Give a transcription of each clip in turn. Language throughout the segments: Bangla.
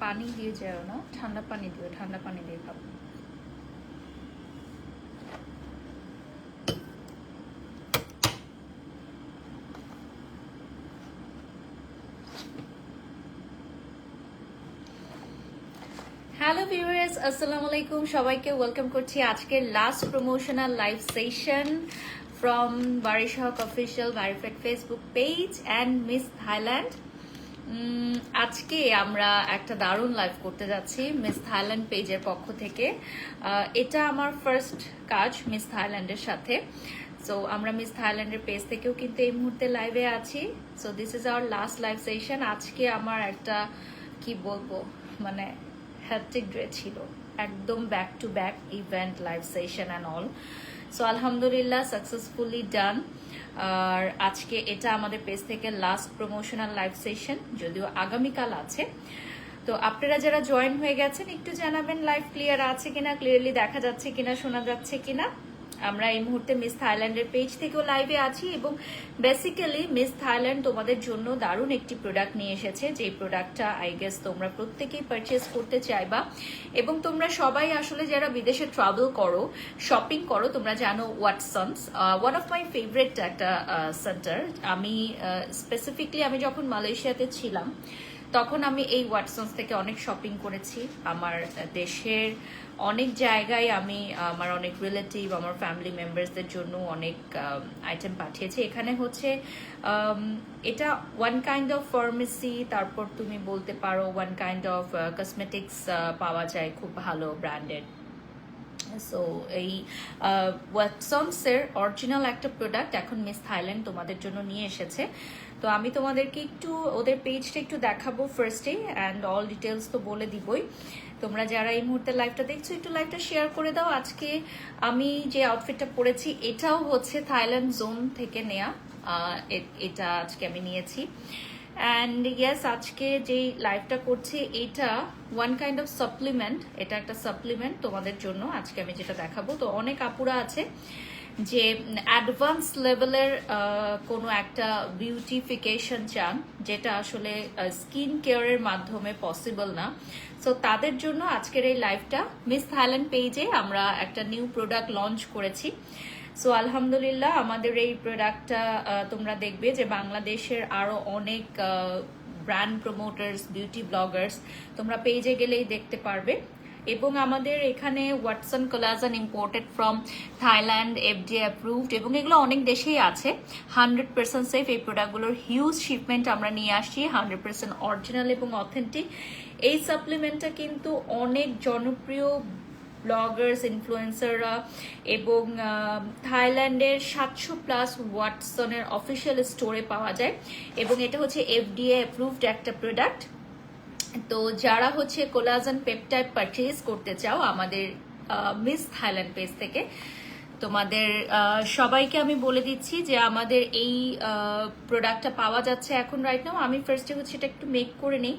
পানি দিয়ে যাও না, ঠান্ডা পানি দিও, ঠান্ডা পানি দিয়ে খাবো। হ্যালো ভিউয়ার্স, আসসালামু আলাইকুম, সবাইকে ওয়েলকাম করছি আজকের last promotional live session from Barish Haque official verified Facebook page and Miss Thailand. আজকে আমরা একটা দারুণ লাইভ করতে যাচ্ছি মিস থাইল্যান্ড পেজের পক্ষ থেকে। এটা আমার ফার্স্ট কাজ মিস থাইল্যান্ডের সাথে। সো আমরা মিস থাইল্যান্ডের পেজ থেকেও কিন্তু এই মুহূর্তে লাইভে আছি। So this is our last live session. আজকে আমার একটা কি বলবো, মানে হ্যাট্রিক ডে ছিল, একদম back to back event, live session and all. So আলহামদুলিল্লাহ সাকসেসফুলি ডান। আর আজকে এটা আমাদের পেজ থেকে লাস্ট প্রমোশনাল লাইভ সেশন, যদিও আগামীকাল আছে। তো আপনারা যারা জয়েন হয়ে গেছেন একটু জানাবেন লাইভ ক্লিয়ার আছে কিনা, ক্লিয়ারলি দেখা যাচ্ছে কিনা, শোনা যাচ্ছে কিনা। আমরা এই মুহূর্তে মিস থাইল্যান্ডের পেজ থেকেও লাইভে আছি এবং বেসিক্যালি মিস থাইল্যান্ড তোমাদের জন্য দারুণ একটি প্রোডাক্ট নিয়ে এসেছে, যে প্রোডাক্টটা আই গেস তোমরা প্রত্যেকেই পারচেস করতে চাইবা। এবং তোমরা সবাই আসলে যারা বিদেশে ট্রাভেল করো, শপিং করো, তোমরা জানো ওয়াটসনস ওয়ান অফ মাই ফেভারিট একটা সেন্টার। আমি স্পেসিফিকলি আমি যখন মালয়েশিয়াতে ছিলাম তখন আমি এই ওয়াটসনস থেকে অনেক শপিং করেছি। আমার দেশের অনেক জায়গায় আমি আমার অনেক রিলেটিভ, আমার ফ্যামিলি মেম্বার্সদের জন্য অনেক আইটেম পাঠিয়েছি। এখানে হচ্ছে এটা ওয়ান কাইন্ড অফ ফার্মেসি, তারপর তুমি বলতে পারো ওয়ান কাইন্ড অফ কসমেটিক্স পাওয়া যায় খুব ভালো ব্র্যান্ডেড। সো এই ওয়াটসনসের অরিজিনাল একটা প্রোডাক্ট এখন মিস থাইল্যান্ড তোমাদের জন্য নিয়ে এসেছে। তো আমি তোমাদেরকে একটু ওদের পেজটা একটু দেখাবো ফার্স্টে, অ্যান্ড অল ডিটেলস তো বলে দিবই। তোমরা যারা এই মুহূর্তে লাইভটা দেখছো একটু লাইভটা শেয়ার করে দাও। আজকে আমি যে আউটফিটটা পরেছি এটাও হচ্ছে থাইল্যান্ড জোন থেকে নেয়া, এটা আজকে আমি নিয়েছি। অ্যান্ড ইয়েস, আজকে যেই লাইভটা করছি এটা ওয়ান কাইন্ড অফ সাপ্লিমেন্ট, এটা একটা সাপ্লিমেন্ট তোমাদের জন্য আজকে আমি যেটা দেখাবো। তো অনেক আপুরা আছে যে অ্যাডভান্স লেভেলের কোনো একটা বিউটিফিকেশন চান, যেটা আসলে স্কিন কেয়ারের মাধ্যমে পসিবল না। সো তাদের জন্য আজকের এই লাইভটা। মিস থাইল্যান্ড পেজে আমরা একটা নিউ প্রোডাক্ট লঞ্চ করেছি। সো আলহামদুলিল্লাহ আমাদের এই প্রোডাক্টটা তোমরা দেখবে যে বাংলাদেশের আরো অনেক ব্র্যান্ড প্রমোটার্স, বিউটি ব্লগার্স তোমরা পেজে গেলেই দেখতে পারবে। এবং আমাদের এখানে Watson collagen imported from Thailand, FDA approved, এবং এগুলো অনেক দেশেই আছে। 100% সেফ এই প্রোডাক্টগুলোর হিউজ শিপমেন্ট আমরা নিয়ে আসছি, 100% অরিজিনাল এবং অথেন্টিক। এই সাপ্লিমেন্টটা কিন্তু অনেক জনপ্রিয় ব্লগার্স, ইনফ্লুয়েন্সাররা এবং থাইল্যান্ডের 700+ ওয়াটসনের অফিসিয়াল স্টোরে পাওয়া যায়। এবং এটা হচ্ছে এফডিএ অ্যাপ্রুভড একটা প্রোডাক্ট। তো যারা হচ্ছে কোলাজেন পেপটাইড পারচেজ করতে চাও আমাদের মিস থাইল্যান্ড পেজ থেকে, তোমাদের সবাইকে আমি বলে দিচ্ছি যে আমাদের এই প্রোডাক্টটা পাওয়া যাচ্ছে এখন রাইট নাও। আমি ফার্স্টে হচ্ছে এটা একটু মেক করে নিই,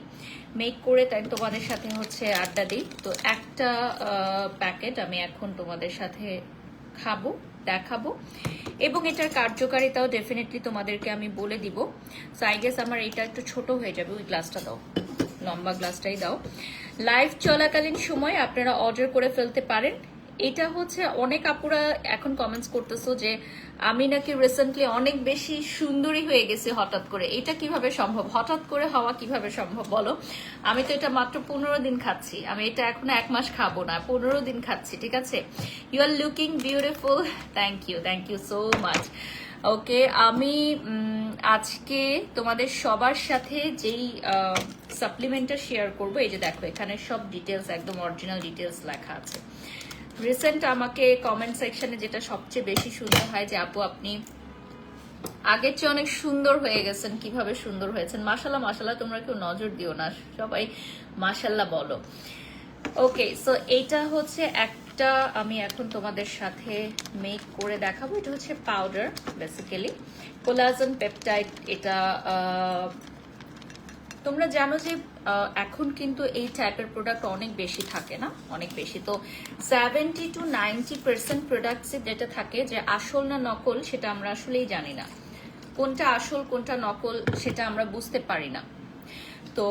মেক করে তাই তোমাদের সাথে হচ্ছে আড্ডা দিই। তো একটা প্যাকেট আমি এখন তোমাদের সাথে খাবো, দেখাবো, এবং এটার কার্যকারিতাও ডেফিনেটলি তোমাদেরকে আমি বলে দিব। সো আই গেস আমার এটা একটু ছোট হয়ে যাবে, ওই গ্লাসটা দাও, লম্বা গ্লাসটাই দাও। লাইভ চলাকালীন সময় আপনারা অর্ডার করে ফেলতে পারেন। এটা হচ্ছে অনেক আপুরা এখন কমেন্টস করতেছো যে আমি নাকি রিসেন্টলি অনেক বেশি সুন্দরী হয়ে গেছি হঠাৎ করে। এটা কিভাবে সম্ভব? হঠাৎ করে হওয়া কিভাবে সম্ভব বলো? আমি তো এটা মাত্র 15 দিন খাচ্ছি, আমি এটা এখন 1 মাস খাবো না, 15 দিন খাচ্ছি, ঠিক আছে? You are looking beautiful, thank you so much. Okay, আমি আজকে তোমাদের সবার সাথে যেই সাপ্লিমেন্টটা শেয়ার করবো, এই যে দেখো এখানে সব ডিটেলস, একদম অরিজিনাল ডিটেলস লেখা আছে। রিসেন্ট আমাকে কমেন্ট সেকশনে যেটা সবচেয়ে বেশি সুন্দর হয় যে আপু আপনি আগের চেয়ে অনেক সুন্দর হয়ে গেছেন, কিভাবে সুন্দর হয়েছেন? মাশাল্লাহ মাশাল্লাহ, তোমরা কেউ নজর দিও না, সবাই মাশাল্লাহ বলো। ওকে, সো এইটা হচ্ছে একটা আমি এখন তোমাদের সাথে মেক করে দেখাবো। এটা হচ্ছে পাউডার, বেসিক্যালি কোলাজেন পেপটাইড। এটা তোমরা জানো যে এখন কিন্তু এই টাইপের প্রোডাক্ট অনেক বেশি থাকে না, অনেক বেশি। তো 70 to 90% প্রোডাক্টসে যেটা থাকে যে আসল না নকল সেটা আমরা আসলেই জানি না, কোনটা আসল কোনটা নকল সেটা আমরা বুঝতে পারি না। তো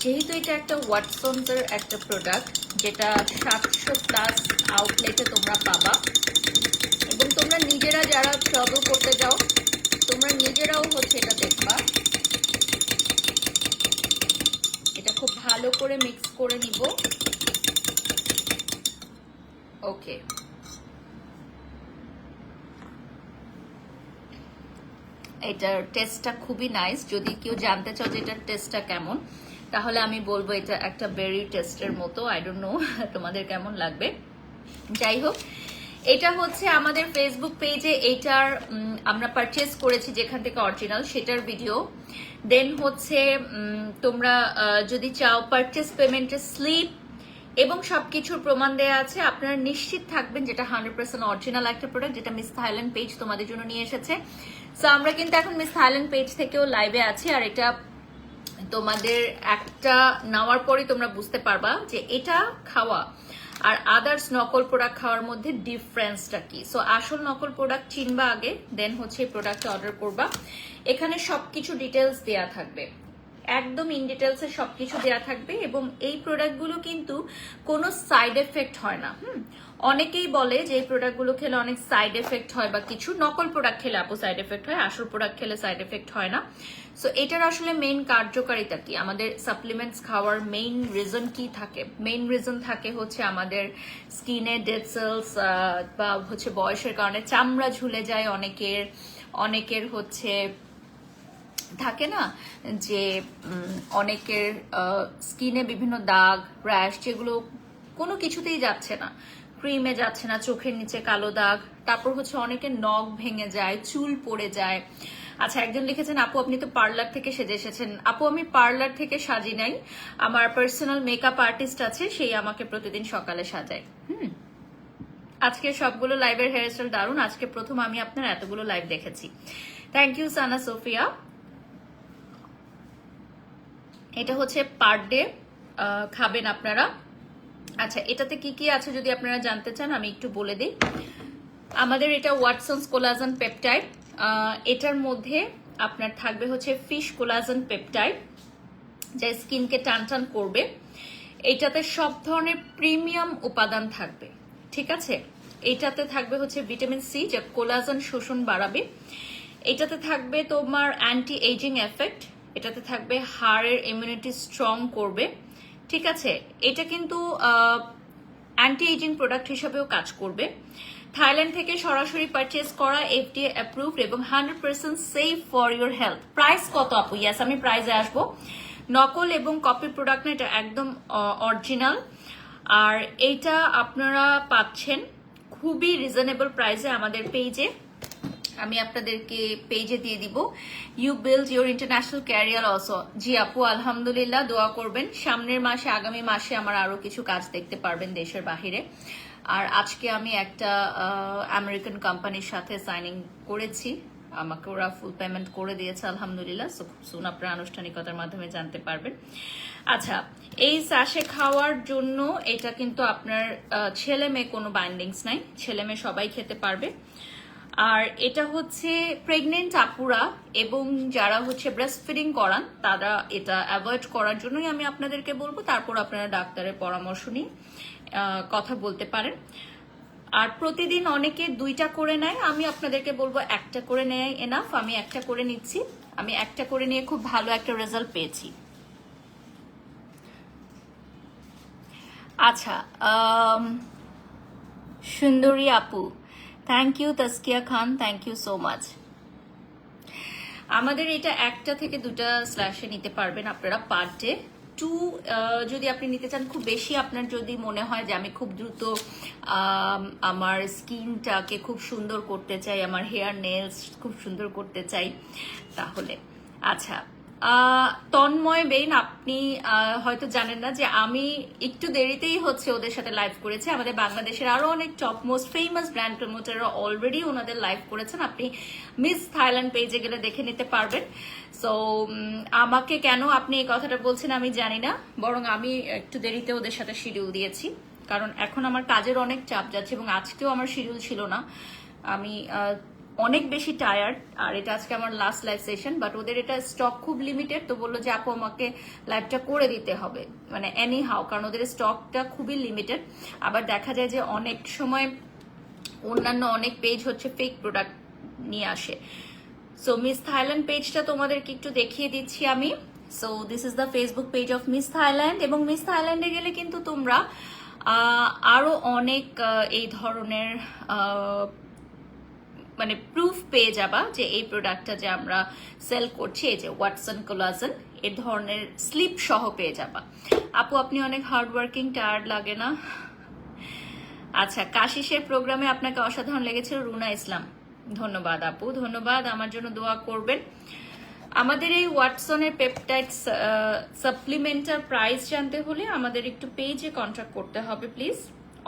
যেহেতু এটা একটা ওয়াটসনস এর একটা প্রোডাক্ট, যেটা 700+ আউটলেটে তোমরা পাবা, এবং তোমরা নিজেরা যারা ট্রাভেল করতে যাও তোমরা নিজেরাও হচ্ছে এটা দেখবা। এটা খুব ভালো করে মিক্স করে নিব। ওকে, এটার টেস্টটা খুবই নাইস। যদি কেউ জানতে চাও যে এটার টেস্টটা কেমন, তাহলে আমি বলবো এটা একটা বেরি টেস্টের মতো। আই ডোন্ট নো তোমাদের কেমন লাগবে। যাই হোক, এটা হচ্ছে আমাদের ফেসবুক পেজে এইটার আমরা পারচেজ করেছি যেখান থেকে অরিজিনাল, সেটার ভিডিও। দেন হচ্ছে তোমরা যদি চাও পারচেজ পেমেন্টের স্লিপ এবং সবকিছুর প্রমাণ দেয়া আছে। আপনারা নিশ্চিত থাকবেন যেটা 100% অরিজিনাল একটা প্রোডাক্ট, যেটা মিস থাইল্যান্ড পেজ তোমাদের জন্য নিয়ে এসেছে। সো আমরা কিন্তু এখন মিস থাইল্যান্ড পেজ থেকেও লাইভে আছি, আর এটা তোমাদের একটা নেওয়ার পরে তোমরা বুঝতে পারবা যে এটা খাওয়া আর আদার্স নকল প্রোডাক্ট খাওয়ার মধ্যে ডিফারেন্সটা কি। সো আসল নকল প্রোডাক্ট চিনবা আগে, দেন হচ্ছে এই প্রোডাক্টটা অর্ডার করবা। এখানে সবকিছু ডিটেলস দেয়া থাকবে, একদম ইন ডিটেলসে সবকিছু দেয়া থাকবে। এবং এই প্রোডাক্টগুলো কিন্তু কোনো সাইড এফেক্ট হয় না। অনেকেই বলে যে এই প্রোডাক্টগুলো খেলে অনেক সাইড এফেক্ট হয় বা কিছু, নকল প্রোডাক্ট খেলে আপু সাইড এফেক্ট হয়, আসল প্রোডাক্ট খেলে সাইড এফেক্ট হয় না। সো এটার আসলে মেইন কার্যকারিতা কি, আমাদের সাপ্লিমেন্টস খাওয়ার মেইন রিজন কি থাকে? মেইন রিজন থাকে হচ্ছে আমাদের স্কিনে ডেড সেলস বা হচ্ছে বয়সের কারণে চামড়া ঝুলে যায় অনেকের হচ্ছে থাকে না যে অনেকের স্কিনে বিভিন্ন দাগ, র্যাশ, যেগুলো কোনো কিছুতেই যাচ্ছে না, ক্রিমে যাচ্ছে না, চোখের নিচে কালো দাগ, তারপর হচ্ছে অনেকের নখ ভেঙে যায়, চুল পড়ে যায়। আচ্ছা, একজন লিখেছেন আপু আপনি তো পার্লার থেকে সেজে এসেছেন। আপু আমি পার্লার থেকে সাজি নাই, আমার পার্সোনাল মেকআপ আর্টিস্ট আছে, সেই আমাকে প্রতিদিন সকালে সাজায়। আজকে সবগুলো লাইভের হেয়ারস্টাইল দারুণ, আজকে প্রথম আমি আপনার এতগুলো লাইভ দেখেছি। Thank you Sana Sofia. এটা হচ্ছে পার ডে খাবেন আপনারা। আচ্ছা, এটাতে কি কি আছে যদি আপনারা জানতে চান আমি একটু বলে দিই। আমাদের এটা ওয়াটসনস কোলাজেন পেপটাইড, এটার মধ্যে আপনার থাকবে হচ্ছে ফিশ কোলাজেন পেপটাইড, যা স্কিনকে টান টান করবে। এটাতে সব ধরনের প্রিমিয়াম উপাদান থাকবে, ঠিক আছে। এটাতে থাকবে হচ্ছে ভিটামিন সি, যা কোলাজেন শোষণ বাড়াবে। এটাতে থাকবে তোমার অ্যান্টি এজিং এফেক্ট, এটাতে থাকবে হাড়ের ইমিউনিটি স্ট্রং করবে, ঠিক আছে। এটা কিন্তু অ্যান্টি এজিং প্রোডাক্ট হিসাবেও কাজ করবে। থাইল্যান্ড থেকে সরাসরি পারচেজ করা, FDA অ্যাপ্রুভড এবং 100% safe for your health. Price কত আপু? ইয়াস, আমি প্রাইসে আসবো। নকল এবং কপি প্রোডাক্ট না, এটা একদম অরিজিনাল। আর এইটা আপনারা পাচ্ছেন খুবই রিজনেবল প্রাইসে আমাদের পেজে। আমি আপনাদেরকে পেজে দিয়ে দিব। You build your international career also. জি আপু, আলহামদুলিল্লাহ, দোয়া করবেন। সামনের মাসে, আগামী মাসে আমার আরো কিছু কাজ দেখতে পারবেন দেশের বাহিরে। আর আজকে আমি একটা আমেরিকান কোম্পানির সাথে সাইনিং করেছি, আমাকে ওরা ফুল পেমেন্ট করে দিয়েছে আলহামদুলিল্লাহ। সুন আপনারা আনুষ্ঠানিকতার মাধ্যমে জানতে পারবেন। আচ্ছা, এই স্যাশে খাওয়ার জন্য এটা কিন্তু আপনার ছেলে মেয়ে কোনো বাইন্ডিংস নাই, ছেলে মেয়ে সবাই খেতে পারবে। আর এটা হচ্ছে প্রেগনেন্ট আপুরা এবং যারা হচ্ছে ব্রেস্ট ফিডিং করান তারা এটা অ্যাভয়েড করার জন্যই আমি আপনাদেরকে বলবো। তারপর আপনারা ডাক্তারের পরামর্শ নিয়ে কথা বলতে পারেন। আর প্রতিদিন অনেকে 2টা করে নেয়, আমি আপনাদেরকে বলবো 1টা করে নেয় এনাফ। আমি 1টা করে নিচ্ছি, আমি 1টা করে নিয়ে খুব ভালো একটা রেজাল্ট পেয়েছি। আচ্ছা, সুন্দরী আপু, thank you. Taskia Khan, thank you so much. আমাদের এটা 1টা থেকে 2টা স্ল্যাশে নিতে পারবেন আপনারা পার ডে। 2 যদি আপনি নিতে চান, খুব বেশি আপনার যদি মনে হয় যে আমি খুব দ্রুত আমার স্কিনটাকে খুব সুন্দর করতে চাই, আমার হেয়ার নেলস খুব সুন্দর করতে চাই, তাহলে আচ্ছা। তন্ময় বেইন, আপনি হয়তো জানেন না যে আমি একটু দেরিতেই হচ্ছে ওদের সাথে লাইভ করেছি। আমাদের বাংলাদেশের আরো অনেক টপ মোস্ট ফেমাস ব্র্যান্ড প্রমোটাররা অলরেডি ওনাদের লাইভ করেছেন, আপনি মিস থাইল্যান্ড পেজে গেলে দেখে নিতে পারবেন। সো আমাকে কেন আপনি এই কথাটা বলছেন আমি জানি না, বরং আমি একটু দেরিতে ওদের সাথে শিডিউল দিয়েছি, কারণ এখন আমার কাজের অনেক চাপ যাচ্ছে এবং আজকেও আমার শিডিউল ছিল না। আমি অনেক বেশি টায়ার্ড, আর এটা আজকে আমার লাস্ট লাইভ সেশন, বাট ওদের এটা স্টক খুব লিমিটেড, তো বললো যে আপু আমাকে লাইভটা করে দিতে হবে, মানে এনি হাউ, কারণ ওদের স্টকটা খুবই লিমিটেড। আবার দেখা যায় যে অনেক সময় অন্যান্য অনেক পেজ হচ্ছে ফেক প্রোডাক্ট নিয়ে আসে। সো মিস থাইল্যান্ড পেজটা তোমাদেরকে একটু দেখিয়ে দিচ্ছি আমি। So this is the Facebook page of miss Thailand, এবং মিস থাইল্যান্ডে গেলে কিন্তু তোমরা আরো অনেক এই ধরনের মানে প্রুফ পেয়ে যাবা যে এই প্রোডাক্টটা যে আমরা সেল করছি, এই যে ওয়াটসন কোলাজেন, এই ধরনের স্লিপ সহ পেয়ে যাবা। আপু আপনি অনেক হার্ড ওয়ার্কিং, টায়ার্ড লাগে না? আচ্ছা, কাশিসের প্রোগ্রামে আপনাকে অসাধারণ লেগেছিল, রুনা ইসলাম। ধন্যবাদ আপু, ধন্যবাদ। আমার জন্য দোয়া করবেন। আমাদের এই ওয়াটসনের পেপটাইড সাপ্লিমেন্টার প্রাইস জানতে হলে আমাদের একটু পেজে কন্ট্যাক্ট করতে হবে প্লিজ।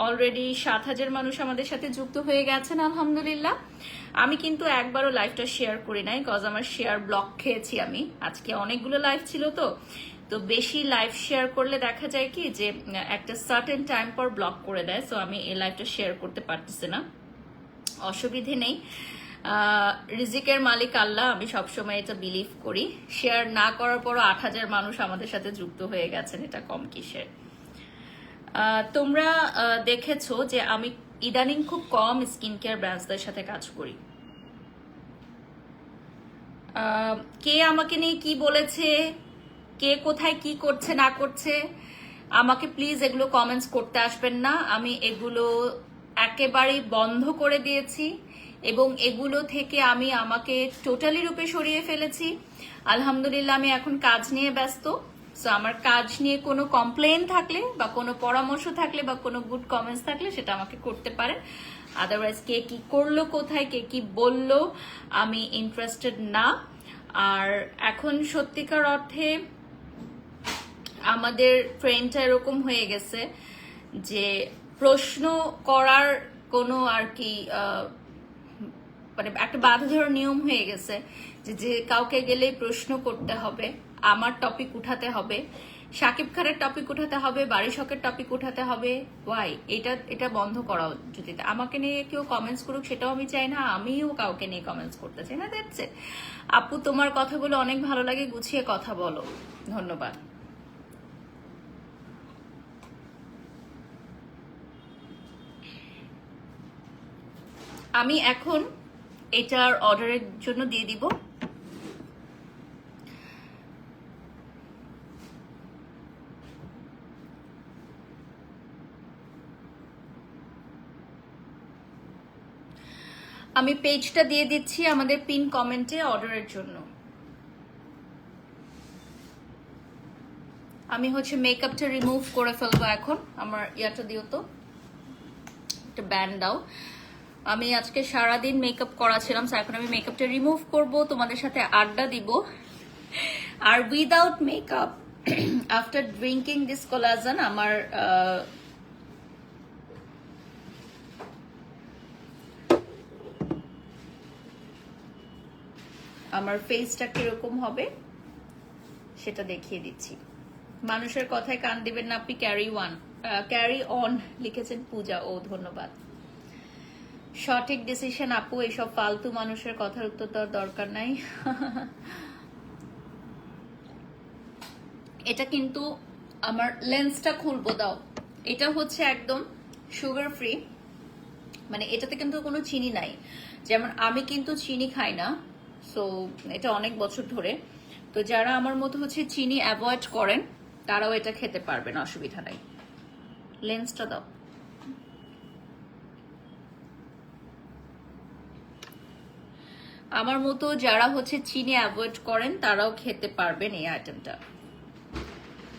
অলরেডি 7,000 মানুষ আমাদের সাথে যুক্ত হয়ে গেছেন, আলহামদুলিল্লাহ। আমি কিন্তু একবারও লাইভটা শেয়ার করি নাই, কজ আমার শেয়ার ব্লক খেয়েছি আমি। আজকে অনেকগুলো লাইভ ছিল, তো বেশি লাইভ শেয়ার করলে দেখা যায় কি যে একটা সার্টেন টাইম পর ব্লক করে দেয়। সো আমি এই লাইভটা শেয়ার করতে পারতেছি না, অসুবিধে নেই। রিজিকের মালিক আল্লাহ, আমি সবসময় এটা বিলিভ করি। শেয়ার না করার পরও 8,000 মানুষ আমাদের সাথে যুক্ত হয়ে গেছেন, এটা কম কিসের? তোমরা দেখেছো যে আমি ইদানিং খুব কম স্কিন কেয়ার ব্র্যান্ডসদের সাথে কাজ করি। কে আমাকে নিয়ে কি বলেছে, কে কোথায় কি করছে না করছে, আমাকে প্লিজ এগুলো কমেন্টস করতে আসবেন না। আমি এগুলো একেবারেই বন্ধ করে দিয়েছি, এবং এগুলো থেকে আমি আমাকে টোটালি রূপে সরিয়ে ফেলেছি। আলহামদুলিল্লাহ, আমি এখন কাজ নিয়ে ব্যস্ত। সো আমার কাজ নিয়ে কোনো কমপ্লেন থাকলে বা কোনো পরামর্শ থাকলে বা কোনো গুড কমেন্টস থাকলে সেটা আমাকে করতে পারেন। আদারওয়াইজ কে কি করলো, কোথায় কে কি বললো, আমি ইন্টারেস্টেড না। আর এখন সত্যিকার অর্থে আমাদের ট্রেন্ডটা এরকম হয়ে গেছে যে প্রশ্ন করার কোনো আর কি মানে একটা বাধা ধরা নিয়ম হয়ে গেছে, যে কাউকে গেলেই প্রশ্ন করতে হবে, আমার টপিক উঠাতে হবে, শাকিব খানের টপিক উঠাতে হবে, বারিশ হকের টপিক উঠাতে হবে। ওয়াই? এটা বন্ধ করা যদি আমাকে নিয়ে কেউ কমেন্টস করুক সেটাও আমি চাই না, আমিও কাউকে নিয়ে কমেন্টস করতে চাই না। দেখছে আপু, তোমার কথাগুলো অনেক ভালো লাগে, গুছিয়ে কথা বলো। ধন্যবাদ। আমি এখন এটার অর্ডারের জন্য দিয়ে দিব। আমি পেজটা দিয়ে দিচ্ছি আমাদের পিন কমেন্টে অর্ডারের জন্য। আমি হচ্ছে মেকআপটা রিমুভ করে ফেলবো এখন। আমার ইয়াটা দিও তো, একটা ব্যান্ড দাও। আমি আজকে সারাদিন মেকআপ করা ছিলাম, এখন আমি মেকআপটা রিমুভ করব, তোমাদের সাথে আড্ডা দিব। আর without makeup after drinking this collagen আমার ফেসটা কিরকম হবে সেটা দেখিয়ে দিচ্ছি। মানুষের কথায় কান দিবেন না আপনি। ক্যারি অন লিখেছেন পূজা, ও ধন্যবাদ। সঠিক ডিসিশন আপু, এসব ফালতু মানুষের কথার উত্তর দেওয়ার দরকার নাই। এটা কিন্তু আমার লেন্সটা খুলবো, দাও। এটা হচ্ছে একদম সুগার ফ্রি, মানে এটাতে কিন্তু কোনো চিনি নাই। যেমন আমি কিন্তু চিনি খাই না, সো এটা অনেক বছর ধরে। তো যারা আমার মতো হচ্ছে চিনি অ্যাভয়েড করেন তারাও এটা খেতে পারবেন, অসুবিধা নাই। লেন্সটা দাও। আমার মতো যারা হচ্ছে চিনি অ্যাভয়েড করেন তারাও খেতে পারবেন এই আইটেমটা।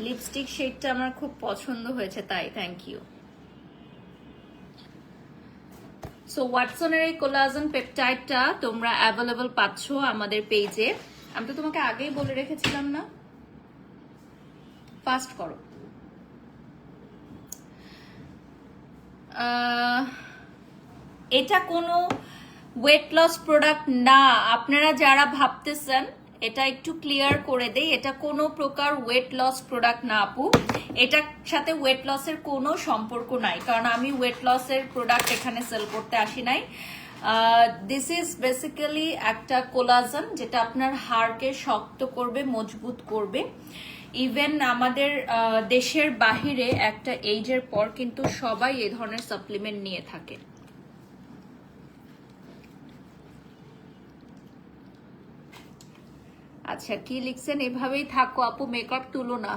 লিপস্টিক শেডটা আমার খুব পছন্দ হয়েছে, তাই থ্যাংক ইউ। সো ওয়াটসনের এই কোলাজেন পেপটাইডটা তোমরা অ্যাভেলেবল পাচ্ছ আমাদের পেজে। আমি তো তোমাকে আগেই বলে রেখেছিলাম না, ফাস্ট করো। এটা কোনো ওয়েট লস প্রোডাক্ট না, আপনারা যারা ভাবতেছেন এটা একটু ক্লিয়ার করে দেই। এটা কোনো প্রকার ওয়েট লস প্রোডাক্ট না আপু, এটার সাথে ওয়েট লসের কোনো সম্পর্ক নাই, কারণ আমি ওয়েট লসের প্রোডাক্ট এখানে সেল করতে আসি নাই। দিস ইজ বেসিক্যালি একটা কোলাজেন যেটা আপনার হাড়কে শক্ত করবে, মজবুত করবে। ইভেন আমাদের দেশের বাহিরে একটা এইজের পর কিন্তু সবাই এই ধরনের সাপ্লিমেন্ট নিয়ে থাকে। আচ্ছা, কি লিখছেন? এভাবেই থাকো আপু, মেকআপ তুলো না।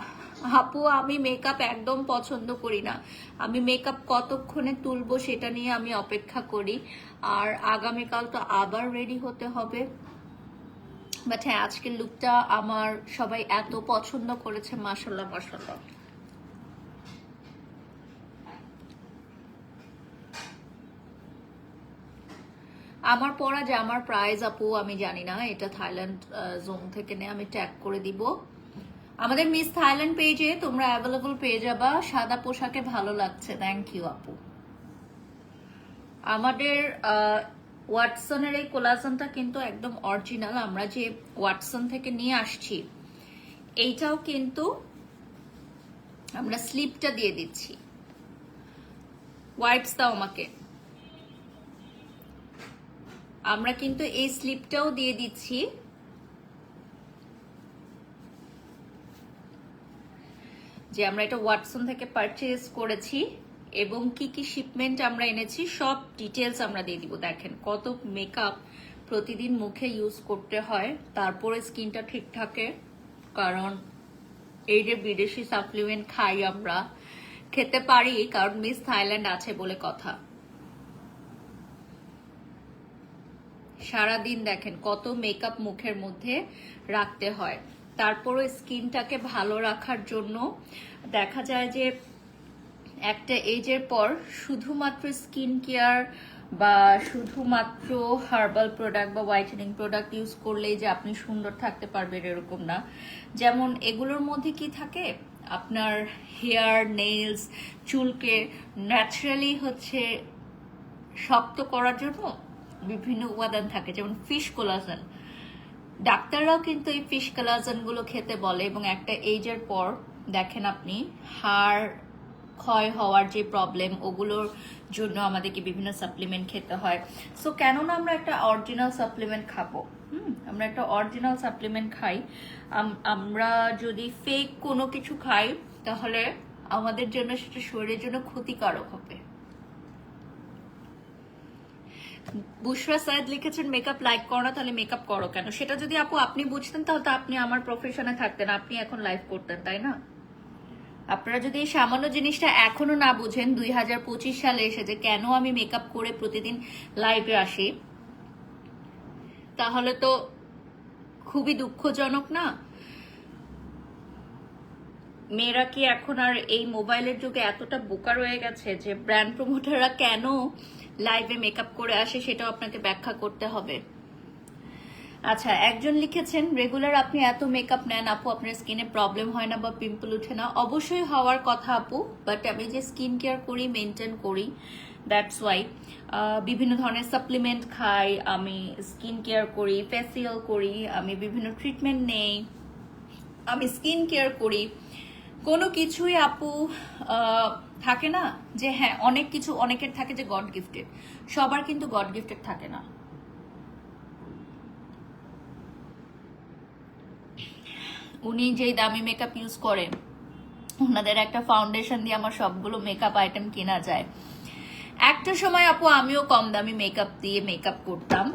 আপু আমি মেকআপ একদম পছন্দ করি না। আমি মেকআপ কতক্ষণে তুলবো সেটা নিয়ে আমি অপেক্ষা করি। আর আগামীকাল তো আবার রেডি হতে হবে। বাট হ্যাঁ, আজকের লুকটা আমার সবাই এত পছন্দ করেছে, মাশাআল্লাহ মাশাআল্লাহ। আমার পরা জামার প্রাইস আপু আমি জানি না, এটা থাইল্যান্ড জোন থেকে নেই, আমি ট্যাগ করে দিব। আমাদের মিস থাইল্যান্ড পেজে তোমরা অ্যাভেলেবল পেয়ে যাবা। সাদা পোশাকে ভালো লাগছে, থ্যাংক ইউ আপু। আমাদের ওয়াটসনের এই কোলাজেনটা কিন্তু একদম অরিজিনাল, আমরা যে ওয়াটসন থেকে নিয়ে আসছি এইটাও কিন্তু আমরা স্লিপটা দিয়ে দিচ্ছি। ওয়াইপস দাও আমাকে। আমরা কিন্তু এই স্লিপটাও দিয়ে দিচ্ছি, যে আমরা এটা ওয়াটসন থেকে পারচেজ করেছি এবং কি কি শিপমেন্ট আমরা এনেছি সব ডিটেলস আমরা দিয়ে দিব। দেখেন কত মেকআপ প্রতিদিন মুখে ইউজ করতে হয়, তারপরে স্কিনটা ঠিক থাকে। কারণ এই যে বিদেশি সাপ্লিমেন্ট খাই আমরা, খেতে পারি কারণ মিস থাইল্যান্ড আছে বলে কথা। সারাদিন দেখেন কত মেকআপ মুখের মধ্যে রাখতে হয়, তারপরে স্কিনটাকে ভালো রাখার জন্য দেখা যায় যে একটা এজের পর শুধুমাত্র স্কিন কেয়ার বা শুধুমাত্র হার্বাল প্রোডাক্ট বা হোয়াইটেনিং প্রোডাক্ট ইউজ করলেই যে আপনি সুন্দর থাকতে পারবেন এরকম না। যেমন এগুলোর মধ্যে কি থাকে, আপনার হেয়ার, নেইলস, চুলকে ন্যাচারালি হচ্ছে শক্ত করার জন্য বিভিন্ন উপাদান থাকে, যেমন ফিশ কোলাজেন। ডাক্তাররাও কিন্তু এই ফিশ কোলাজেন গুলো খেতে বলে, এবং একটা এজের পর দেখেন আপনি হাড় ক্ষয় হওয়ার যে প্রবলেম, ওগুলোর জন্য আমাদেরকে বিভিন্ন সাপ্লিমেন্ট খেতে হয়। সো কেননা আমরা একটা অরিজিনাল সাপ্লিমেন্ট খাবো? আমরা একটা অরিজিনাল সাপ্লিমেন্ট খাই। আমরা যদি ফেক কোনো কিছু খাই তাহলে আমাদের জন্য সেটা শরীরের জন্য ক্ষতিকারক হবে। বুশরা সাইদ লিখেছেন মেকআপ লাইক করো না, তাহলে মেকআপ করো কেন? সেটা যদি আপু আপনি বুঝতেন তাহলে তো আপনি আমার প্রফেশনে থাকতেন, আপনি এখন লাইভ করতেন, তাই না? আপনারা যদি এই সামান্য জিনিসটা এখনো না বুঝেন 2025 সালে এসে যে কেন আমি মেকআপ করে প্রতিদিন লাইভে আসি, তাহলে তো খুবই দুঃখজনক না? মেয়েরা কি এখন আর এই মোবাইলের যুগে এতটা বোকা রয়ে গেছে যে ব্র্যান্ড প্রমোটাররা কেন লাইভে মেকআপ করে আসে সেটাও আপনাকে ব্যাখ্যা করতে হবে। আচ্ছা, একজন লিখেছেন রেগুলার আপনি এত মেকআপ নেন আপু, আপনার স্কিনে প্রবলেম হয় না বা পিম্পল উঠে না? অবশ্যই হওয়ার কথা আপু, বাট আমি যে স্কিন কেয়ার করি, মেনটেন করি, দ্যাটস ওয়াই। বিভিন্ন ধরনের সাপ্লিমেন্ট খাই, আমি স্কিন কেয়ার করি, ফেসিয়াল করি, আমি বিভিন্ন ট্রিটমেন্ট নেই, আমি স্কিন কেয়ার করি। কোনো কিছুই আপু থাকে না যে হ্যাঁ অনেক কিছু অনেকের থাকে যে গড গিফটেড, সবার কিন্তু গড গিফটেড থাকে না। উনি যেই দামি মেকআপ ইউজ করেন, ওনাদের একটা ফাউন্ডেশন দিয়ে আমার সবগুলো মেকআপ আইটেম কেনা যায়। একটা সময় আপু আমিও কম দামি মেকআপ দিয়ে মেকআপ করতাম,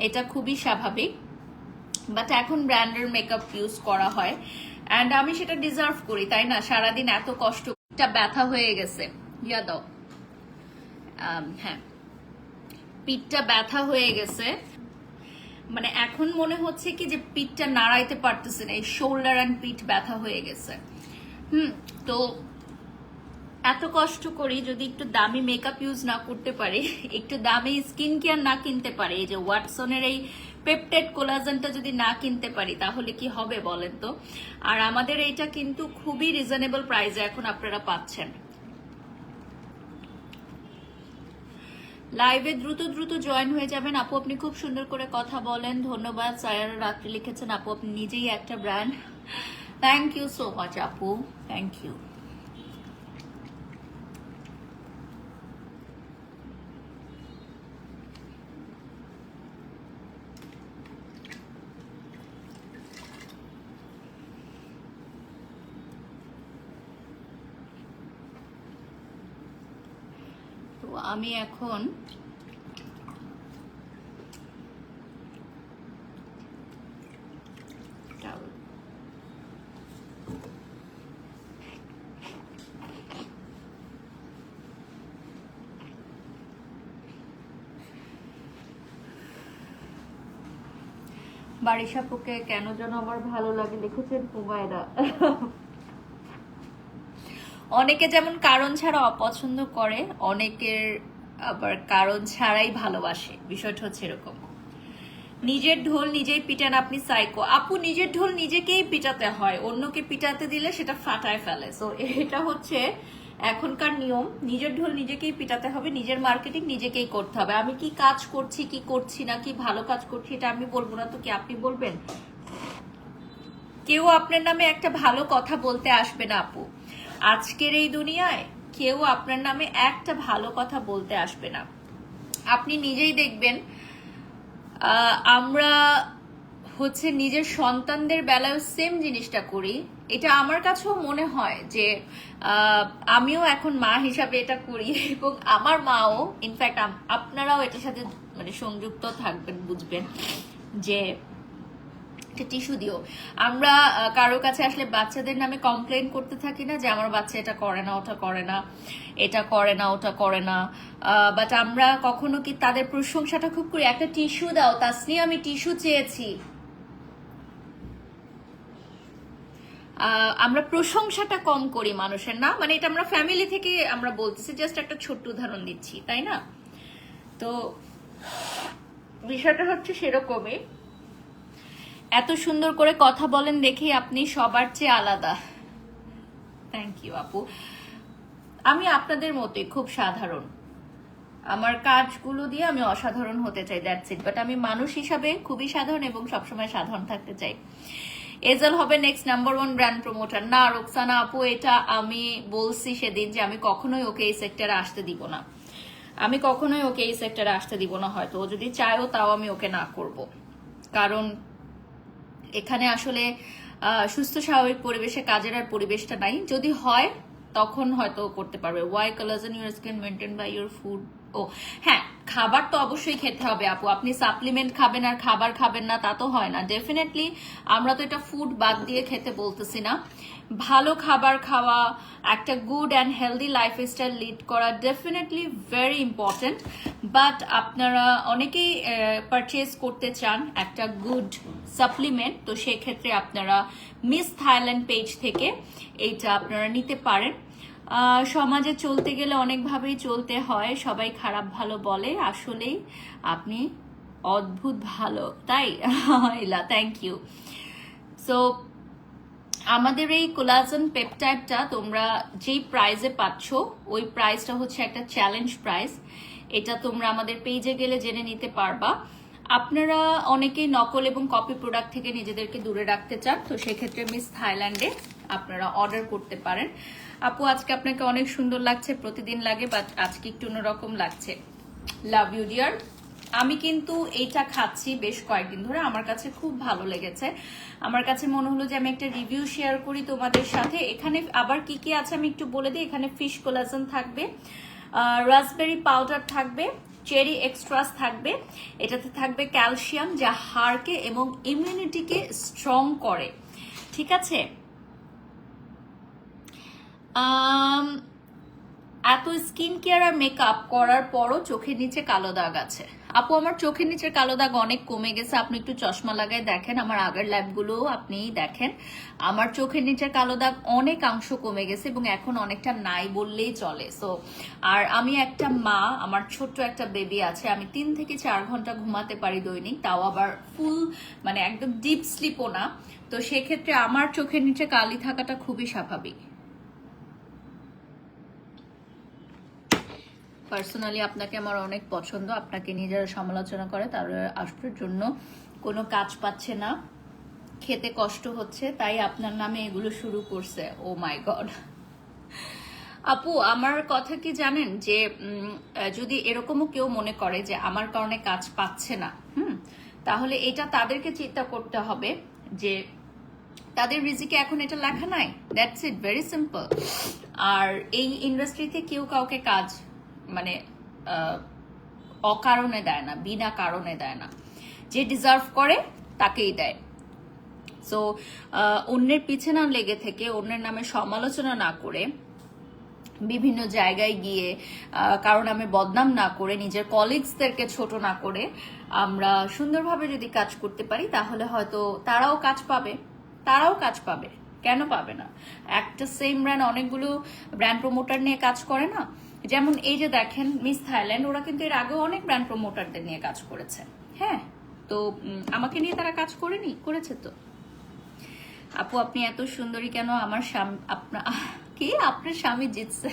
এটা খুবই স্বাভাবিক, বাট এখন ব্র্যান্ডের মেকআপ ইউজ করা হয় অ্যান্ড আমি সেটা ডিজার্ভ করি, তাই না? সারাদিন এত কষ্ট, ব্যথা হয়ে গেছে, ইয়া দাও, হ্যাঁ পিঠটা ব্যথা হয়ে গেছে, মানে এখন মনে হচ্ছে কি যে পিঠটা নাড়াইতে পারতেছে না, এই শোল্ডার অ্যান্ড পিঠ ব্যথা হয়ে গেছে। তো এত কষ্ট করি, যদি একটু দামি মেকআপ ইউজ না করতে পারি, একটু দামি স্কিন কেয়ার না কিনতে পারি, এই যে ওয়াটসনের এই পেপটাইড কোলাজেনটা যদি না কিনতে পারি তাহলে কি হবে বলেন তো? আর আমাদের এইটা কিন্তু খুবই রিজনেবল প্রাইসে এখন আপনারা পাচ্ছেন। লাইভে দ্রুত দ্রুত জয়েন হয়ে যাবেন। আপু আপনি খুব সুন্দর করে কথা বলেন, ধন্যবাদ। সায়ারা রাত্রি লিখেছেন আপু আপনি নিজেই একটা brand, thank you so much আপু, থ্যাংক ইউ। আমি এখন বারিশাপুকে কেন যেন আমার ভালো লাগে লিখেছেন হুমায়রা। অনেকে যেমন কারণ ছাড়া অপছন্দ করে, অনেকের আবার কারণ ছাড়াই ভালোবাসে, বিষয়টা হচ্ছে এরকম। নিজের ঢোল নিজেই পিটান আপনি সাইকো। আপু নিজের ঢোল নিজেকেই পিটাতে হয়, অন্যকে পিটাতে দিলে সেটা ফাটায় ফেলে। সো এটা হচ্ছে এখনকার নিয়ম, নিজের ঢোল নিজেকেই পিটাতে হবে, নিজের মার্কেটিং নিজেকেই করতে হবে। আমি কি কাজ করছি কি করছি না, কি ভালো কাজ করছি এটা আমি বলবো না তো কি আপনি বলবেন? কেউ আপনার নামে একটা ভালো কথা বলতে আসবে না আপু, আজকের এই দুনিয়ায় কেউ আপনার নামে একটা ভালো কথা বলতে আসবে না। আপনি নিজেই দেখবেন, আমরা হচ্ছে নিজের সন্তানদের বেলায় সেম জিনিসটা করি। এটা আমার কাছেও মনে হয় যে আমিও এখন মা হিসাবে এটা করি, এবং আমার মাও, ইনফ্যাক্ট আপনারাও এটার সাথে মানে সংযুক্ত থাকবেন, বুঝবেন যে টিস্যু দিও। আমরা কারোর কাছে আসলে বাচ্চাদের নামে কমপ্লেন করতে থাকি না যে আমার বাচ্চা এটা করে না, ওটা করে না, এটা করে না, ওটা করে না, বাট আমরা কখনো কি তাদের প্রশংসাটা খুব করি? একটা টিস্যু দাও তাসনি, আমি টিস্যু চেয়েছি। আমরা প্রশংসাটা কম করি মানুষের, না মানে এটা আমরা ফ্যামিলি থেকে আমরা বলতেছি, জাস্ট একটা ছোট্ট উদাহরণ দিচ্ছি, তাই না? তো বিষয়টা হচ্ছে সেরকমই। এত সুন্দর করে কথা বলেন দেখেই আপনি সবার চেয়ে আলাদা। থ্যাংক ইউ আপু। আমি আপনাদের মতোই খুব সাধারণ, আমার কাজগুলো দিয়ে আমি অসাধারণ হতে চাই, দ্যাটস ইট। বাট আমি মানুষ হিসাবে খুবই সাধারণ এবং সবসময় সাধারণ থাকতে চাই। এজল হবে নেক্সট নাম্বার 1 ব্র্যান্ড প্রমোটার। না রোকসানা আপু, এটা আমি বলছি সেদিন যে আমি কখনোই ওকে এই সেক্টরে আসতে দিব না, আমি কখনোই ওকে এই সেক্টরে আসতে দিব না। হয়তো ও যদি চায়ও তাও আমি ওকে না করব, কারণ এখানে আসলে সুস্থ স্বাভাবিক পরিবেশে কাজের আর পরিবেশটা নাই। যদি হয় তখন হয়তো করতে পারবে। Why collagen your skin maintain by your food. ও হ্যাঁ, খাবার তো অবশ্যই খেতে হবে আপু, আপনি সাপ্লিমেন্ট খাবেন আর খাবার খাবেন না তা তো হয় না। ডেফিনেটলি আমরা তো এটা ফুড বাদ দিয়ে খেতে বলতেছি না, ভালো খাবার খাওয়া, একটা good and healthy lifestyle lead করা ডেফিনেটলি ভেরি ইম্পর্টেন্ট। বাট আপনারা অনেকেই পারচেজ করতে চান একটা গুড সাপ্লিমেন্ট, তো সেক্ষেত্রে আপনারা মিস থাইল্যান্ড পেজ থেকে এইটা আপনারা নিতে পারেন। সমাজে চলতে গেলে অনেকভাবেই চলতে হয়, সবাই খারাপ ভালো বলে, আসলেই আপনি অদ্ভুত ভালো, তাই ইলা, থ্যাংক ইউ। সো আমাদের এই কোলাজেন পেপটাইডটা তোমরা যেই প্রাইসে পাচ্ছ, ওই প্রাইসটা হচ্ছে একটা চ্যালেঞ্জ প্রাইস। এটা তোমরা আমাদের পেজে গেলে জেনে নিতে পারবা। আপনারা অনেকেই নকল এবং কপি প্রোডাক্ট থেকে নিজেদেরকে দূরে রাখতে চান, তো সেক্ষেত্রে মিস থাইল্যান্ডে আপনারা অর্ডার করতে পারেন। আপু আজকে আপনাকে অনেক সুন্দর লাগছে, প্রতিদিন লাগে বাট আজকে একটু অন্যরকম লাগছে। Love you dear. আমি কিন্তু এইটা খাচ্ছি বেশ কয়েকদিন ধরে, আমার কাছে খুব ভালো লেগেছে। আমার কাছে মনে হলো যে আমি একটা রিভিউ শেয়ার করি তোমাদের সাথে। এখানে আবার কি কি আছে আমি একটু বলে দিই। এখানে ফিশ কোলাজেন থাকবে, রাসবেরি পাউডার থাকবে, চেরি এক্সট্রাস থাকবে, এটাতে থাকবে ক্যালসিয়াম যা হাড়কে এবং ইমিউনিটিকে স্ট্রং করে, ঠিক আছে? এত স্কিন কেয়ার আর মেকআপ করার পরও চোখের নিচে কালো দাগ আছে। আপু আমার চোখের নিচের কালো দাগ অনেক কমে গেছে, আপনি একটু চশমা লাগাই দেখেন, আমার আগের ল্যাবগুলো আপনি দেখেন, আমার চোখের নিচের কালো দাগ অনেকাংশ কমে গেছে এবং এখন অনেকটা নাই বললেই চলে। সো আর আমি একটা মা, আমার ছোট্ট একটা বেবি আছে, আমি 3 থেকে 4 ঘন্টা ঘুমাতে পারি দৈনিক, তাও আবার ফুল মানে একদম ডিপ স্লিপও না। তো সেক্ষেত্রে আমার চোখের নিচে কালি থাকাটা খুবই স্বাভাবিক। পার্সোনালি আপনাকে আমার অনেক পছন্দ, আপনাকে নিয়ে যারা সমালোচনা করে তারা আসবার জন্য কোনো কাজ পাচ্ছে না, খেতে কষ্ট হচ্ছে, তাই আপনার নামে এগুলো শুরু করছে। ও মাই গড। আপু আমার কথা কি জানেন, যে যদি এরকমও কেউ মনে করে যে আমার কারণে কাজ পাচ্ছে না, তাহলে এটা তাদেরকে চিন্তা করতে হবে যে তাদের রিজিকে এখন এটা লেখা নাই, দ্যাটস ইট, ভেরি সিম্পল। আর এই ইন্ডাস্ট্রিতে কেউ কাউকে কাজ মানে অকারণে দেয় না, বিনা কারণে দেয় না। যে ডিজার্ভ করে তাকেই দেয়। সো অন্যের পিছে না লেগে থেকে, অন্যের নামে সমালোচনা না করে, বিভিন্ন জায়গায় গিয়ে কারো নামে বদনাম না করে, নিজের কলিগসদেরকে ছোট না করে আমরা সুন্দরভাবে যদি কাজ করতে পারি, তাহলে হয়তো তারাও কাজ পাবে। কেন পাবে না? একটা সেম ব্র্যান্ড অনেকগুলো ব্র্যান্ড প্রমোটার নিয়ে কাজ করে না? যেমন এই যে দেখেন মিস থাইল্যান্ড, ওরা কিন্তু এর আগেও অনেক ব্র্যান্ড প্রমোটারদের নিয়ে কাজ করেছে। হ্যাঁ, তো আমাকে নিয়ে তারা কাজ করেছে তো। আপু আপনি এত সুন্দরী কেন? আমার স্বামী আপনার স্বামী জিতছে,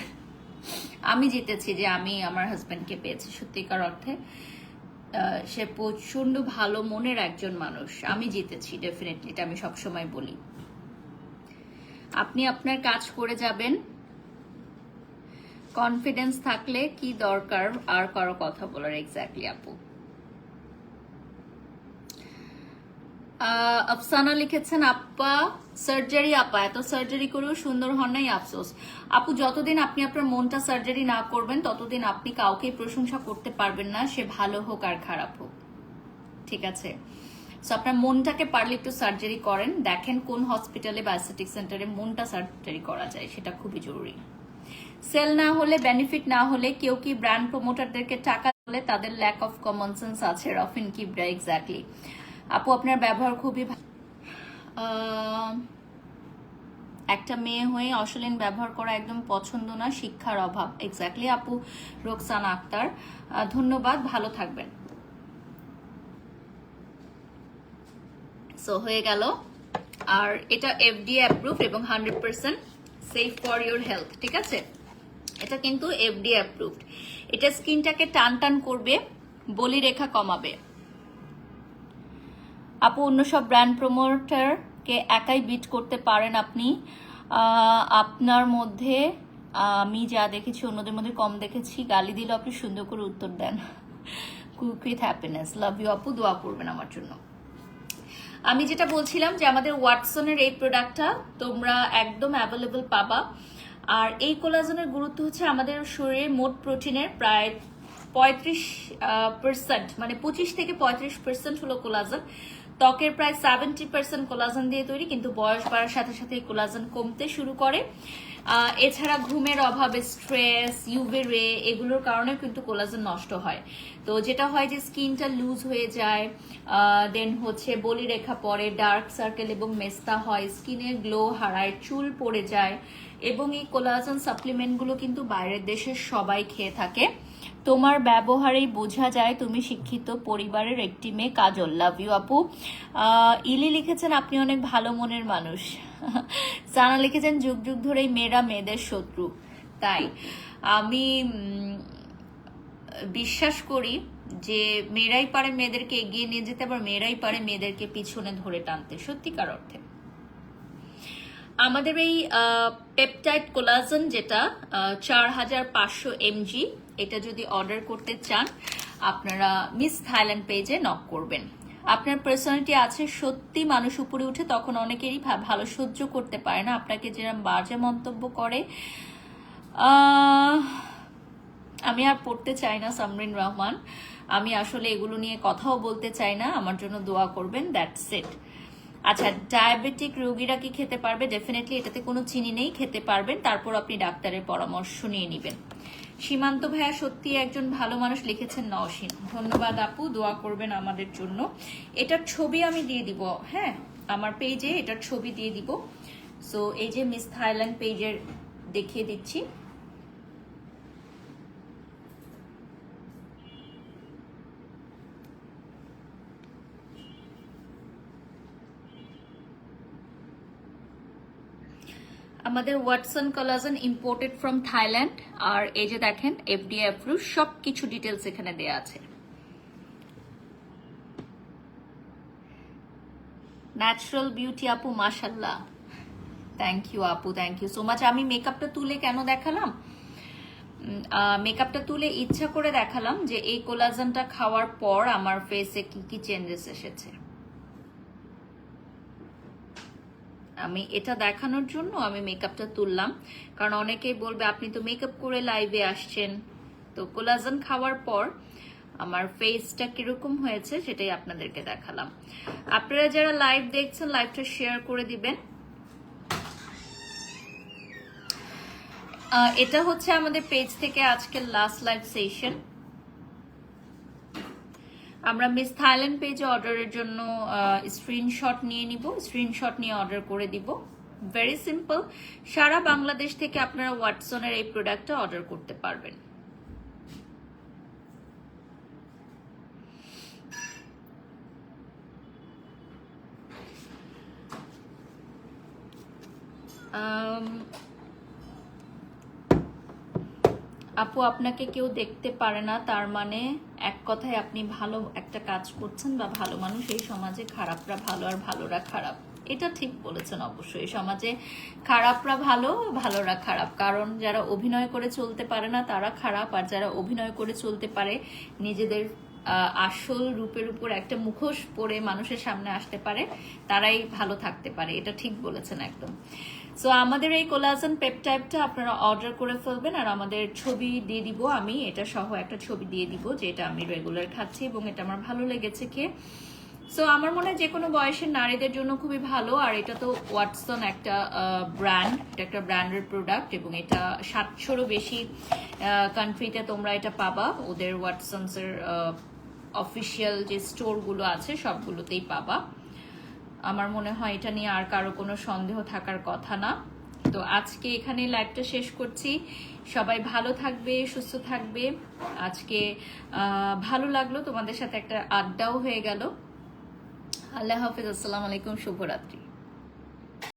আমি জিতেছি যে আমি আমার হাজবেন্ডকে পেয়েছি। সত্যিকার অর্থে সে প্রচন্ড ভালো মনের একজন মানুষ। আমি জিতেছি ডেফিনেটলি, এটা আমি সবসময় বলি। আপনি আপনার কাজ করে যাবেন, কনফিডেন্স থাকলে কি দরকার আর কারো কথা বলার। এক্স্যাক্টলি আপু। আফসানা লিখেছেন আপা সার্জারি, আপা এত সার্জারি করেও সুন্দর হন নাই, আফসোস। আপু যতদিন আপনি আপনার মনটা সার্জারি না করবেন ততদিন আপনি কাউকেই প্রশংসা করতে পারবেন না, সে ভালো হোক আর খারাপ হোক। ঠিক আছে? সো আপনার মনটাকে পারলে একটু সার্জারি করেন, দেখেন কোন হসপিটালে বা অ্যাসথেটিক সেন্টারে মনটা সার্জারি করা যায়, সেটা খুবই জরুরি। সেল না হলে, বেনিফিট না হলে কেউ কি ব্র্যান্ড প্রমোটারদেরকে টাকা দিলে তাদের ল্যাক অফ কমন সেন্স আছে? রফিন কিবরা, এক্স্যাক্টলি আপু আপনার ব্যবহার খুবই একটা মেয়ে হয়ে অশালীন ব্যবহার করা একদম পছন্দ না, শিক্ষার অভাব। এক্স্যাক্টলি আপু রোকসানা আক্তার, ধন্যবাদ, ভালো থাকবেন। সো হয়ে গেল। আর এটা FDA অ্যাপ্রুভ এবং 100% সেফ ফর ইউর হেলথ। ঠিক আছে, এটা কিন্তু FDA অ্যাপ্রুভড। এটা স্কিনটাকে টান টান করবে, বলিরেখা কমাবে। আপু অন্য সব ব্র্যান্ড প্রমোটারকে একাই বিট করতে পারেন আপনি। আপনার মধ্যে আমি যা দেখেছি অন্যদের মধ্যে কম দেখেছি। গালি দিলে আপনি সুন্দর করে উত্তর দেন। Quick with happiness, love you আপু, দোয়া করবেন আমার জন্য। আমি যেটা বলছিলাম যে আমাদের ওয়াটসনের এই প্রোডাক্টটা তোমরা একদম অ্যাভেলেবল পাবা। আর এই কোলাজেনের গুরুত্ব হচ্ছে আমাদের শরীরে মোট প্রোটিনের প্রায় 35%, মানে 25 থেকে 35% হলো কোলাজেন। ত্বকের প্রায় 70% কোলাজেন দিয়ে তৈরি, কিন্তু বয়স বাড়ার সাথে সাথে এই কোলাজেন কমতে শুরু করে। এছাড়া ঘুমের অভাবে, স্ট্রেস, ইউভি রে, এগুলোর কারণে কিন্তু কোলাজেন নষ্ট হয়। তো যেটা হয় যে স্কিনটা লুজ হয়ে যায়, দেন হচ্ছে বলিরেখা পড়ে, ডার্ক সার্কেল এবং মেস্তা হয়, স্কিনের গ্লো হারায়, চুল পড়ে যায়। এবং এই কোলাজেন সাপ্লিমেন্টগুলো কিন্তু বাইরের দেশের সবাই খেয়ে থাকে। তোমার ব্যবহারেই বোঝা যায় তুমি শিক্ষিত পরিবারের একটি মেয়ে। কাজল, লাভ ইউ আপু। ইলি লিখেছেন আপনি অনেক ভালো মনের মানুষ। সানা লিখেছেন যুগ যুগ ধরেই মেয়েরা মেয়েদের শত্রু। তাই আমি বিশ্বাস করি যে মেয়েরাই পারে মেয়েদেরকে এগিয়ে নিয়ে যেতে, আবার মেয়েরাই পারে মেয়েদেরকে পিছনে ধরে টানতে, সত্যিকার অর্থে। আমাদের এই পেপটাইড কোলাজেন যেটা 4500 mg, এটা যদি অর্ডার করতে চান আপনারা মিস থাইল্যান্ড পেজে নক করবেন। আপনার পার্সোনালিটি আছে, সত্যি মানুষ উপরে উঠে তখন অনেকেরই ভালো সহ্য করতে পারে না, আপনাকে যেরকম বাজে মন্তব্য করে। আমি আর পড়তে চাই না সামরিন রহমান, আমি আসলে এগুলো নিয়ে কথাও বলতে চাই না, আমার জন্য দোয়া করবেন, দ্যাটস ইট। আচ্ছা, ডায়াবেটিক রোগীরা কি খেতে পারবে? ডেফিনেটলি, এটাতে কোনো চিনি নেই, খেতে পারবেন, তারপর আপনি ডাক্তারের পরামর্শ নিয়ে নেবেন। সীমান্ত ভাইয়া সত্যি একজন ভালো মানুষ লিখেছেন নওশিন, ধন্যবাদ আপু, দোয়া করবেন আমাদের জন্য। এটার ছবি আমি দিয়ে দিব, হ্যাঁ আমার পেজে এটার ছবি দিয়ে দিব। সো এই যে মিস থাইল্যান্ড পেজের দেখিয়ে দিচ্ছি। আমাদের Watson collagen imported from Thailand. আর এই যে দেখেন FDA অ্যাপ্রুভ, সব কিছু ডিটেলস এখানে দেয়া আছে। ন্যাচারাল বিউটি আপু, মাশাল্লাহ, থ্যাংক ইউ আপু, থ্যাংক ইউ সো মাচ। আমি মেকআপটা তুলে কেন দেখালাম? মেকআপটা তুলে ইচ্ছা করে দেখালাম যে এই কোলাজেনটা খাওয়ার পর আমার ফেসে কি কি চেঞ্জেস এসেছে। আমি এটা দেখানোর জন্য আমি মেকআপটা তুললাম, কারণ অনেকেই বলবে আপনি তো মেকআপ করে লাইভে আসছেন, তো কোলাজেন খাওয়ার পর আমার ফেসটা কিরকম হয়েছে সেটাই আপনাদেরকে দেখালাম। আপনারা যারা লাইভ দেখছেন লাইভটা শেয়ার করে দিবেন। এটা হচ্ছে আমাদের পেজ থেকে আজকের লাস্ট লাইভ সেশন। আমরা মিস থাইল্যান্ড পেজে অর্ডারের জন্য স্ক্রিনশট নিয়ে নিব, স্ক্রিনশট নিয়ে অর্ডার করে দিব। ভেরি সিম্পল, সারা বাংলাদেশ থেকে আপনারা ওয়াটসনের এই প্রোডাক্টটা অর্ডার করতে পারবেন। আপু আপনাকে কেউ দেখতে পারে না, তার মানে এক কথায় আপনি ভালো একটা কাজ করছেন বা ভালো মানুষ। এই সমাজে খারাপরা ভালো আর ভালোরা খারাপ, এটা ঠিক বলেছেন। অবশ্যই সমাজে খারাপরা ভালো, ভালোরা খারাপ। কারণ যারা অভিনয় করে চলতে পারে না তারা খারাপ, আর যারা অভিনয় করে চলতে পারে, নিজেদের আসল রূপের উপর একটা মুখোশ পরে মানুষের সামনে আসতে পারে, তারাই ভালো থাকতে পারে। এটা ঠিক বলেছেন একদম। সো আমাদের এই কোলাজেন পেপটাইডটা আপনারা অর্ডার করে ফেলবেন, আর আমাদের ছবি দিয়ে দিব, আমি এটা সহ একটা ছবি দিয়ে দিব যে এটা আমি রেগুলার খাচ্ছি এবং এটা আমার ভালো লেগেছে খেয়ে। সো আমার মনে হয় যে কোনো বয়সের নারীদের জন্য খুবই ভালো। আর এটা তো ওয়াটসন একটা ব্র্যান্ড, এটা একটা ব্র্যান্ডের প্রোডাক্ট এবং এটা 700-রও বেশি কান্ট্রিতে তোমরা এটা পাবা। ওদের ওয়াটসনসের অফিসিয়াল যে স্টোরগুলো আছে সবগুলোতেই পাবা। আমার মনে হয় এটা নিয়ে আর কারো কোনো সন্দেহ থাকার কথা না। তো আজকে এখানে লাইভটা শেষ করছি। সবাই ভালো থাকবে, সুস্থ থাকবে। আজকে ভালো লাগলো, তোমাদের সাথে একটা আড্ডাও হয়ে গেল। আল্লাহ হাফিজ, আসসালামু আলাইকুম, শুভরাত্রি।